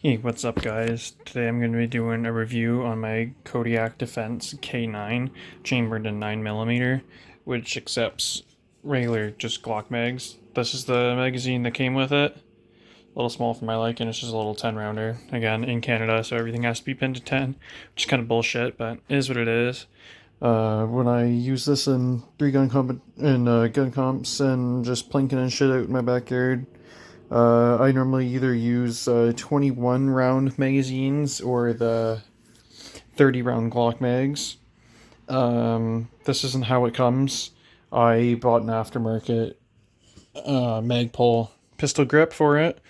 Hey, what's up guys? Today I'm going to be doing a review on my Kodiak Defense K9 chambered in 9mm, which accepts regular just Glock mags. This is the magazine that came with it. A little small for my liking, it's just a little 10 rounder. Again, in Canada, so everything has to be pinned to 10, which is kind of bullshit, but it is what it is. When I use this in gun comps and just plinking and shit out in my backyard, I normally either use 21 round magazines or the 30 round Glock mags. This isn't how it comes. I bought an aftermarket Magpul pistol grip for it.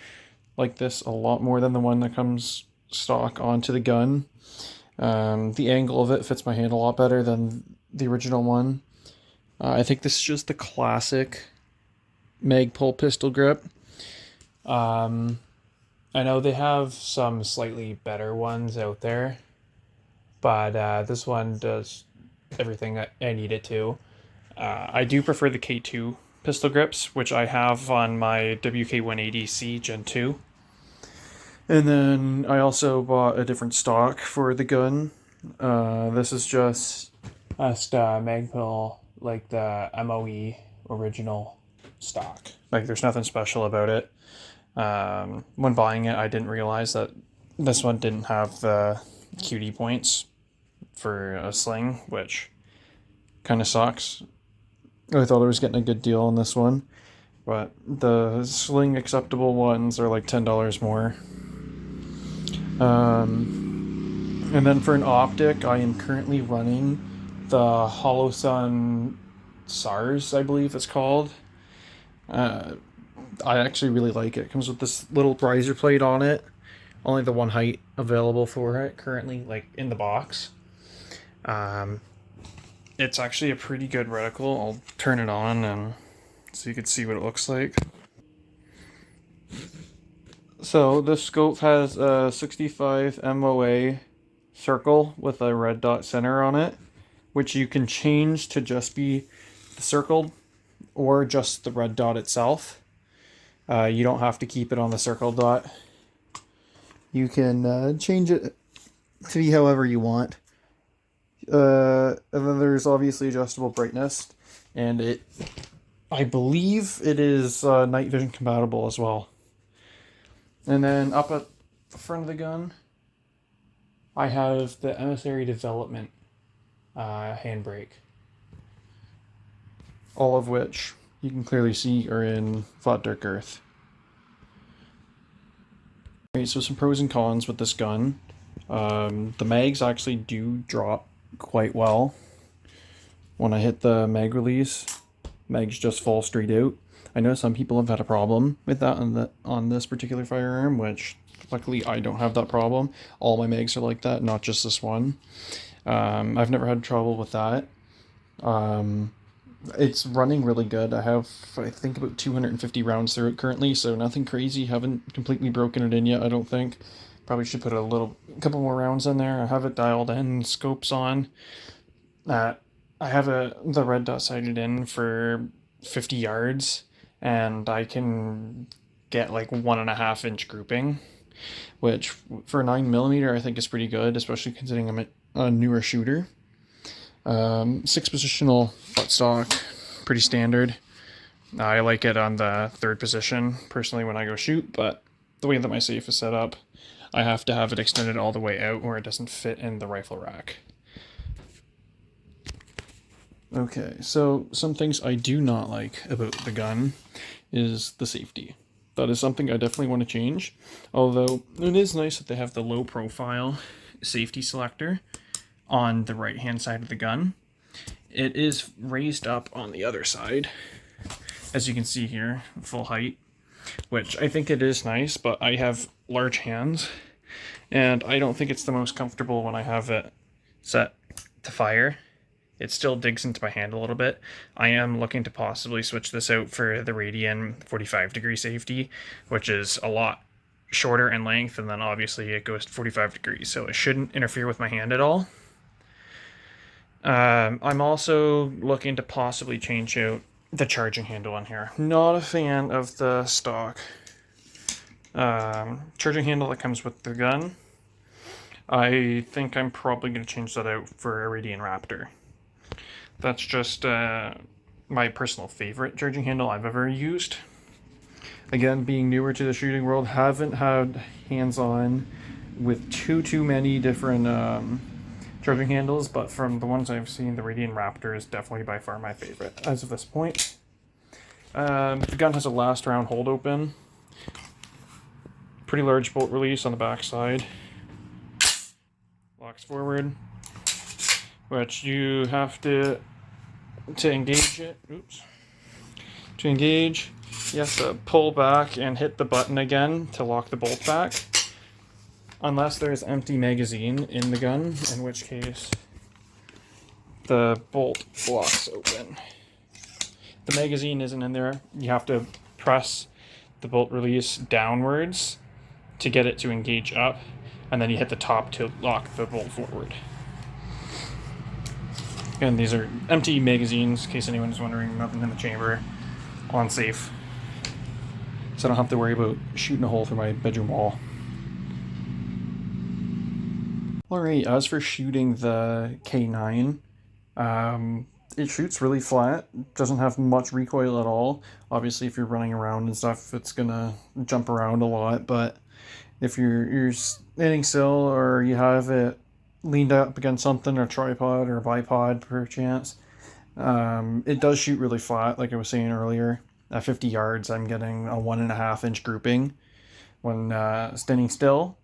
Like this a lot more than the one that comes stock onto the gun. The angle of it fits my hand a lot better than the original one. I think this is just the classic Magpul pistol grip. I know they have some slightly better ones out there, but this one does everything I need it to. I do prefer the K2 pistol grips, which I have on my WK-180C Gen 2. And then I also bought a different stock for the gun. This is just Magpul, like the MOE original stock. Like there's nothing special about it. When buying it, I didn't realize that this one didn't have the QD points for a sling, which kind of sucks. I thought I was getting a good deal on this one, but the sling acceptable ones are like $10 more. And then for an optic, I am currently running the Holosun SARS, I believe it's called. I actually really like it. It comes with this little riser plate on it. Only the one height available for it currently, like in the box. It's actually a pretty good reticle. I'll turn it on and so you can see what it looks like. So this scope has a 65 MOA circle with a red dot center on it, which you can change to just be the circle or just the red dot itself. You don't have to keep it on the circle dot. You can change it to be however you want. And then there's obviously adjustable brightness, and I believe it is night vision compatible as well. And then up at the front of the gun, I have the Emissary Development handbrake. All of which you can clearly see are in flat dark earth. Alright, so some pros and cons with this gun. The mags actually do drop quite well. When I hit the mag release, mags just fall straight out. I know some people have had a problem with that on this particular firearm, which luckily I don't have that problem. All my mags are like that, not just this one. I've never had trouble with that. It's running really good. I have, I think, about 250 rounds through it currently, so nothing crazy. Haven't completely broken it in yet, I don't think. Probably should put a couple more rounds in there. I have it dialed in, scopes on. I have the red dot sighted in for 50 yards, and I can get like 1.5 inch grouping, which for 9mm I think is pretty good, especially considering I'm a newer shooter. 6-positional buttstock, pretty standard. I like it on the 3rd position, personally, when I go shoot, but the way that my safe is set up, I have to have it extended all the way out or it doesn't fit in the rifle rack. Okay, so some things I do not like about the gun is the safety. That is something I definitely want to change, although it is nice that they have the low profile safety selector on the right hand side of the gun. It is raised up on the other side, as you can see here, full height, which I think it is nice, but I have large hands and I don't think it's the most comfortable when I have it set to fire. It still digs into my hand a little bit. I am looking to possibly switch this out for the Radian 45-degree safety, which is a lot shorter in length, and then obviously it goes to 45 degrees, so it shouldn't interfere with my hand at all. I'm also looking to possibly change out the charging handle on here. Not a fan of the stock charging handle that comes with the gun. I think I'm probably going to change that out for a Radiant Raptor. That's just my personal favorite charging handle I've ever used. Again, being newer to the shooting world, haven't had hands-on with too many different charging handles, but from the ones I've seen, the Radiant Raptor is definitely by far my favorite as of this point. The gun has a last round hold open. Pretty large bolt release on the back side. Locks forward, which you have to engage it. Oops. To engage, you have to pull back and hit the button again to lock the bolt back. Unless there's empty magazine in the gun, in which case the bolt locks open. The magazine isn't in there. You have to press the bolt release downwards to get it to engage up, and then you hit the top to lock the bolt forward. Again, these are empty magazines, in case anyone's wondering, nothing in the chamber. On safe. So I don't have to worry about shooting a hole through my bedroom wall. Alright, as for shooting the K9, it shoots really flat, doesn't have much recoil at all. Obviously, if you're running around and stuff, it's gonna jump around a lot, but if you're standing still or you have it leaned up against something, or a tripod or a bipod perchance, it does shoot really flat, like I was saying earlier. At 50 yards, I'm getting a 1.5 inch grouping when standing still.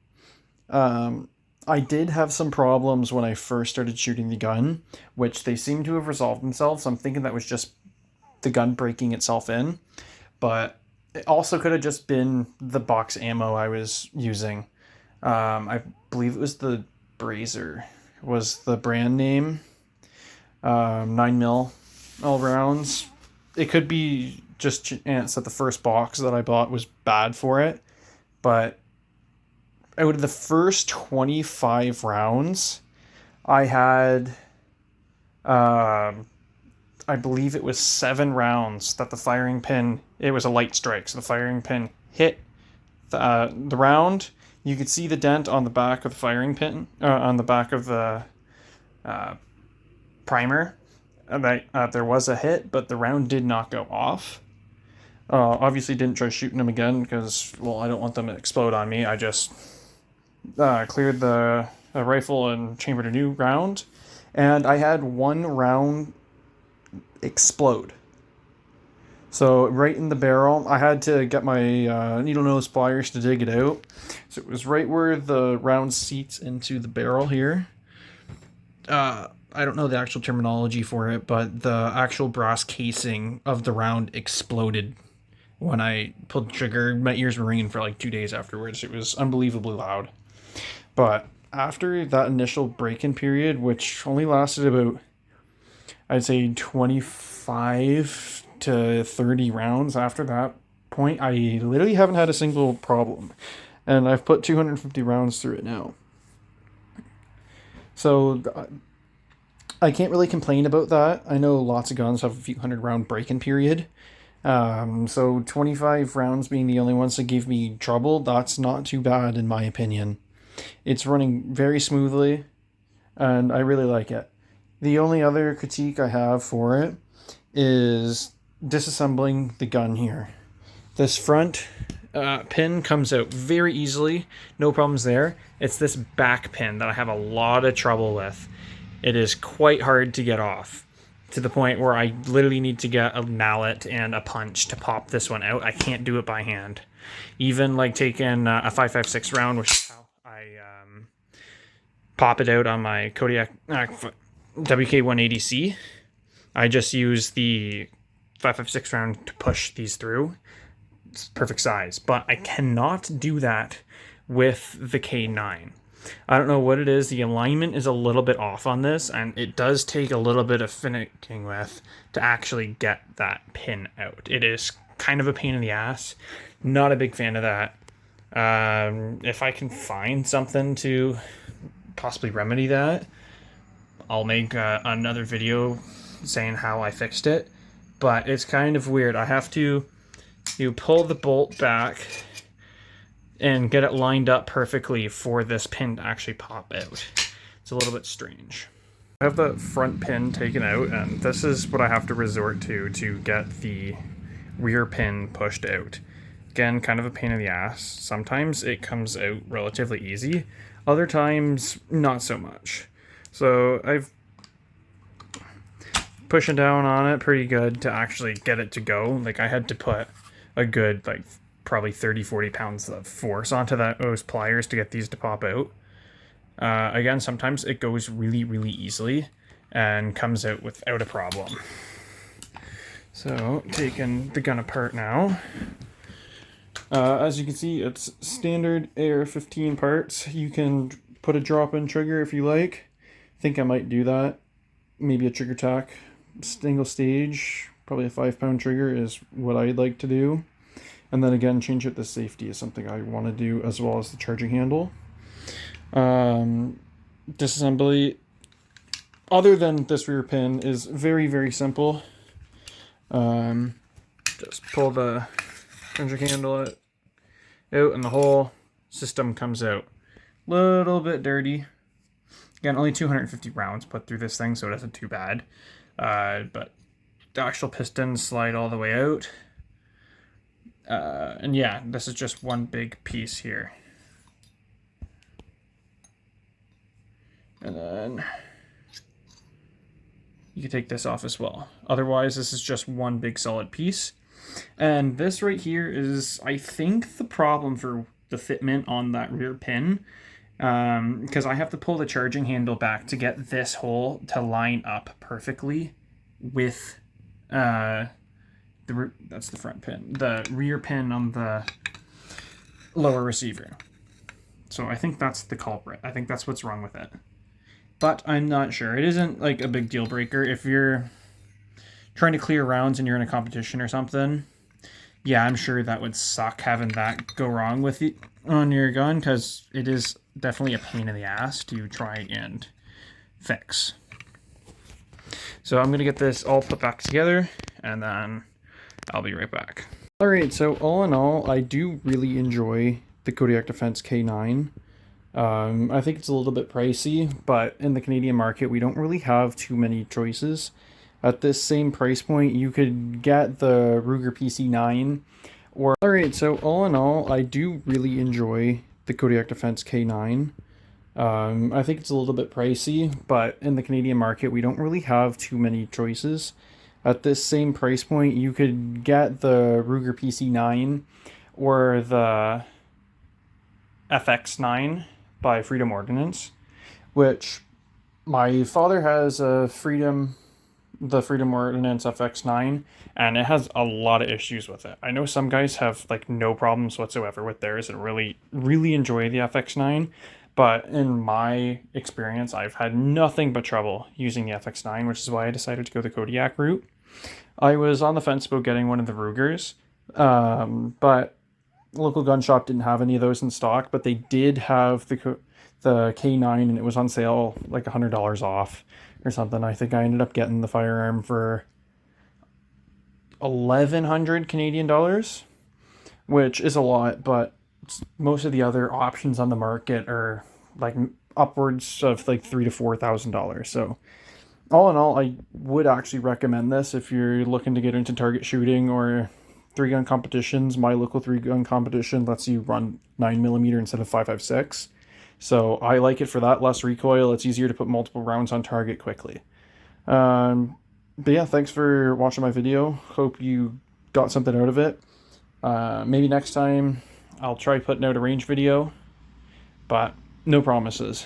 I did have some problems when I first started shooting the gun, which they seem to have resolved themselves. I'm thinking that was just the gun breaking itself in, but it also could have just been the box ammo I was using. I believe it was the Brazier was the brand name. 9mm all rounds. It could be just chance that the first box that I bought was bad for it, but out of the first 25 rounds, I had, I believe it was 7 rounds that the firing pin, it was a light strike, so the firing pin hit the round. You could see the dent on the back of the firing pin, on the back of the primer. There was a hit, but the round did not go off. Obviously didn't try shooting them again because, well, I don't want them to explode on me. I just cleared the rifle and chambered a new round, and I had 1 round explode. So right in the barrel, I had to get my needle nose pliers to dig it out. So it was right where the round seats into the barrel here. I don't know the actual terminology for it, but the actual brass casing of the round exploded when I pulled the trigger. My ears were ringing for like 2 days afterwards. It was unbelievably loud. But after that initial break-in period, which only lasted about, I'd say 25 to 30 rounds after that point, I literally haven't had a single problem. And I've put 250 rounds through it now. So I can't really complain about that. I know lots of guns have a few 100-round break-in period. So 25 rounds being the only ones that gave me trouble, that's not too bad in my opinion. It's running very smoothly, and I really like it. The only other critique I have for it is disassembling the gun here. This front pin comes out very easily, no problems there. It's this back pin that I have a lot of trouble with. It is quite hard to get off, to the point where I literally need to get a mallet and a punch to pop this one out. I can't do it by hand. Even like taking a 5.56 round, which is how I pop it out on my Kodiak WK180C. I just use the 5.56 round to push these through. It's perfect size, but I cannot do that with the K9. I don't know what it is. The alignment is a little bit off on this, and it does take a little bit of finicking with to actually get that pin out. It is kind of a pain in the ass. Not a big fan of that. If I can find something to possibly remedy that, I'll make another video saying how I fixed it. But it's kind of weird. I have to pull the bolt back and get it lined up perfectly for this pin to actually pop out. It's a little bit strange. I have the front pin taken out, and this is what I have to resort to get the rear pin pushed out. Again, kind of a pain in the ass. Sometimes it comes out relatively easy, other times not so much. So I've pushing down on it pretty good to actually get it to go. Like, I had to put a good, like, probably 30-40 pounds of force onto those pliers to get these to pop out. Again, sometimes it goes really easily and comes out without a problem. So, taking the gun apart now. As you can see, it's standard AR-15 parts. You can put a drop-in trigger if you like. I think I might do that. Maybe a trigger tack, single stage, probably a 5-pound trigger is what I'd like to do. And then again, change out the safety is something I want to do, as well as the charging handle. Disassembly, other than this rear pin, is very simple. Just pull the charging handle out and the whole system comes out. Little bit dirty. Again, only 250 rounds put through this thing, so it isn't too bad. But the actual pistons slide all the way out. And yeah, this is just one big piece here. And then you can take this off as well. Otherwise, this is just one big solid piece. And this right here is, I think, the problem for the fitment on that rear pin. Because I have to pull the charging handle back to get this hole to line up perfectly with that's the front pin, the rear pin on the lower receiver. So I think that's the culprit. I think that's what's wrong with it. But I'm not sure. It isn't like a big deal breaker. If you're trying to clear rounds and you're in a competition or something, yeah, I'm sure that would suck having that go wrong with it on your gun, because it is definitely a pain in the ass to try and fix. So I'm going to get this all put back together, and then I'll be right back. Alright, so all in all, I do really enjoy the Kodiak Defense K9. I think it's a little bit pricey, but in the Canadian market, we don't really have too many choices. At this same price point, you could get the Ruger PC9. Alright, so all in all, I do really enjoy the Kodiak Defense K9. I think it's a little bit pricey, but in the Canadian market, we don't really have too many choices. At this same price point, you could get the Ruger PC9 or the FX9 by Freedom Ordnance, which my father has the Freedom Ordnance FX9, and it has a lot of issues with it. I know some guys have like no problems whatsoever with theirs and really enjoy the FX9, but in my experience, I've had nothing but trouble using the FX9, which is why I decided to go the Kodiak route. I was on the fence about getting one of the Rugers, but the local gun shop didn't have any of those in stock, but they did have the K9, and it was on sale like $100 off or something. I think I ended up getting the firearm for 1,100 Canadian dollars, which is a lot, but most of the other options on the market are like upwards of like $3,000 to $4,000. So all in all, I would actually recommend this if you're looking to get into target shooting or 3-gun competitions. My local 3-gun competition lets you run 9mm instead of 5.56. So I like it for that, less recoil. It's easier to put multiple rounds on target quickly. But yeah, thanks for watching my video. Hope you got something out of it. Maybe next time I'll try putting out a range video, but no promises.